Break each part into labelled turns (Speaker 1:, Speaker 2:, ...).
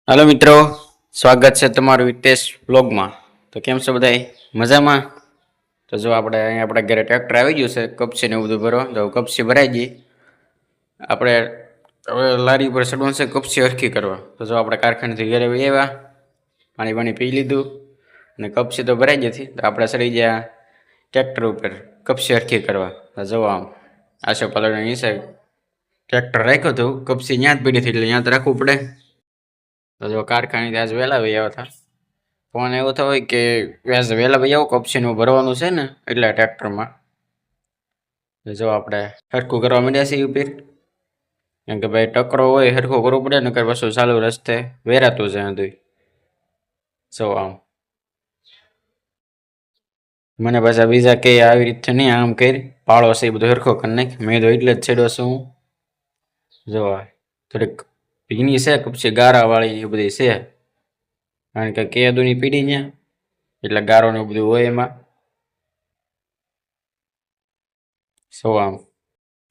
Speaker 1: Hello मित्रों, स्वागत है तमारू हितेश ब्लॉग में। तो केम छो बधाई मजा में? तो जो अपने अपने घरे ट्रेक्टर आई गયું છે કપસી ને બધું ભરવા તો કપસી ભરાઈ ગઈ આપણે હવે લારી પર ચડવાનું છે કપસી હરખી કરવા। તો જો આપણે કારખાનેથી ઘરે આવ્યા પાણી પાણી પી લીધું અને કપસી તો ભરાઈ ગઈ હતી તો આપણે ચડી ગયા ટ્રેક્ટર ઉપર કપસી હરખી કરવા। તો જો આમ આશો પાલવને નીચે ટ્રેક્ટર રાખ્યું હતું કપસી ત્યાં જ પડી હતી એટલે ત્યાં જ રાખવું પડે। તો જો કારખાનેથી આજ વહેલા વહી આવ્યા હતા। ફોન એવો થયો કે વ્યાજ વહેલા ભાઈ આવો કપસીનું ભરવાનું છે ને એટલે ટ્રેક્ટરમાં જો આપણે હરખું કરવા માંડ્યા છીએ ઉપર કેમ કે ભાઈ ટકરો હોય હરખું કરવું પડે ને પાછું ચાલુ રસ્તે વેરાતું છે બધું। જો આમ મને પાછા બીજા કે આવી રીતે નહીં આમ કરી પાળો છે એ બધું હરખો કરી નાખ મેં તો એટલે જ છેડ્યો છું હું। જો થોડીક ભીની છે કપસી ગારાવાળી એ બધી છે કારણ કે કેદુની પીડી ને એટલે ગારો ને બધું હોય એમાં। શું આમ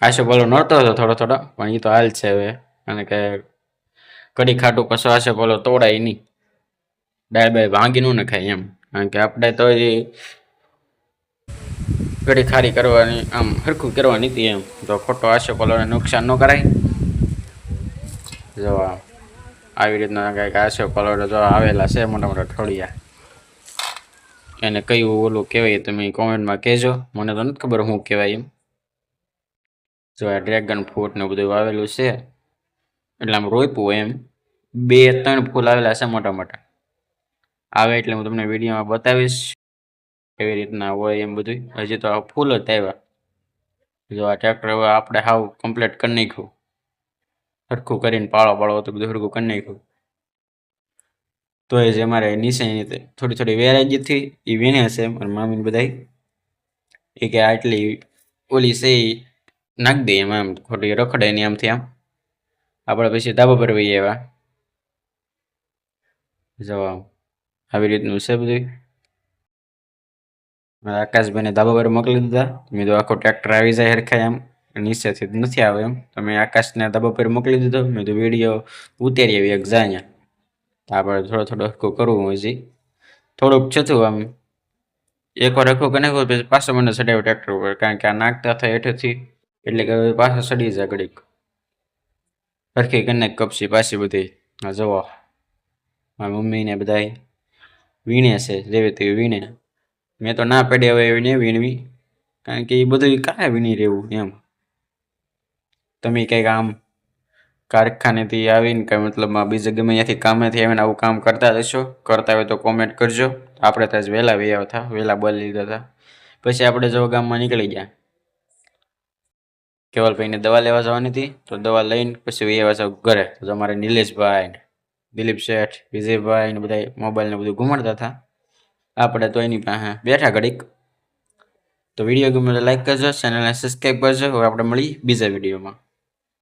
Speaker 1: આશો બોલો નડતો હતો થોડો થોડો પણ એ તો હાલ છે હવે અને કે કડી ખાટું કશો આશો બોલો તોડાય નહીં ડાય બાય ભાંગી ન ખાય એમ કારણ કે આપણે તો એ કડી ખારી કરવાની આમ હરખું કરવાની હતી એમ તો ખોટો આશો બોલોને નુકસાન ન કરાય। જો આવી રીતના કંઈક આશો પલોડ જો આવેલા છે મોટા મોટા ઠોળિયા એને કયું ઓલું કહેવાય તમે કોમેન્ટમાં કહેજો મને તો નથી ખબર શું કહેવાય એમ। જો આ ડ્રેગન ફ્રૂટ ને બધું વાવેલું છે એટલે આમ રોપ્યું એમ 2-3 ફૂલ આવેલા છે મોટા મોટા આવે એટલે હું તમને વિડીયોમાં બતાવીશ કેવી રીતના હોય એમ બધું। હજી તો ફૂલ જ આવ્યા। જો આ ટ્રેક્ટર હવે આપણે હાવ કમ્પ્લીટ કરી નાખ્યું હરખું કરીને પાળો તો બધું હરખું કરી નાખ્યું તો એ જે અમારે નીચે થોડી થોડી વેરાઈ હતી એ વીણે છે મારા મામીને બધા એ કે આટલી ઓલી છે એ નાખી દઈએ એમ આમ ખોટી રખડે નહીં આમથી આમ આપણે પછી ધાબા પર વહી આવ્યા। જો આવી રીતનું છે બધું। આકાશભાઈને ધાબા પર મોકલી દીધા મેં તો આખો ટ્રેક્ટર આવી જાય હરખાય એમ નીચેથી નથી આવે એમ તમે આકાશને ધાબા પર મોકલી દીધો મેં તો વિડીયો ઉતારી આવી એક જાય આપણે થોડો થોડો હરખું કરવું હજી થોડુંક છતું આમ એકવાર હરખું કરી નાખ્યું પછી પાછો મને ચડાવ્યો ટ્રેક્ટર ઉપર કારણ કે આ નાખતા થાય હેઠેથી એટલે કે પાછો ચડી જાય ઘડીક હરખી કરી નાખ કપસી પાછી બધી જુઓ મારી મમ્મીને બધા વીણે છે જેવી તેવી વીણે મેં તો ના પડી હવે એવી નહીં વીણવી કારણ કે એ બધું કાંઈ વીણી રહેવું એમ તમે કંઈક આમ કારખાનેથી આવીને કંઈ મતલબમાં બીજે ગમે ત્યાંથી કામેથી આવીને આવું કામ કરતા હશો કરતા હોય તો કોમેન્ટ કરજો। આપણે તો વહેલા વહી આવ્યા હતા વહેલા બોલી લીધા હતા પછી આપણે જો ગામમાં નીકળી ગયા કેવલભાઈને દવા લેવા જવાની હતી તો દવા લઈને પછી વહી આવ્યા છે ઘરે તો અમારે નિલેશભાઈ દિલીપ શેઠ વિજયભાઈ ને બધા મોબાઈલ ને બધું ઘુમાડતા હતા આપણે તો એની પાસે બેઠા ઘડીક। તો વિડીયો ગમે તો લાઈક કરજો ચેનલને સબસ્ક્રાઈબ કરજો હવે આપણે મળીએ બીજા વિડીયોમાં।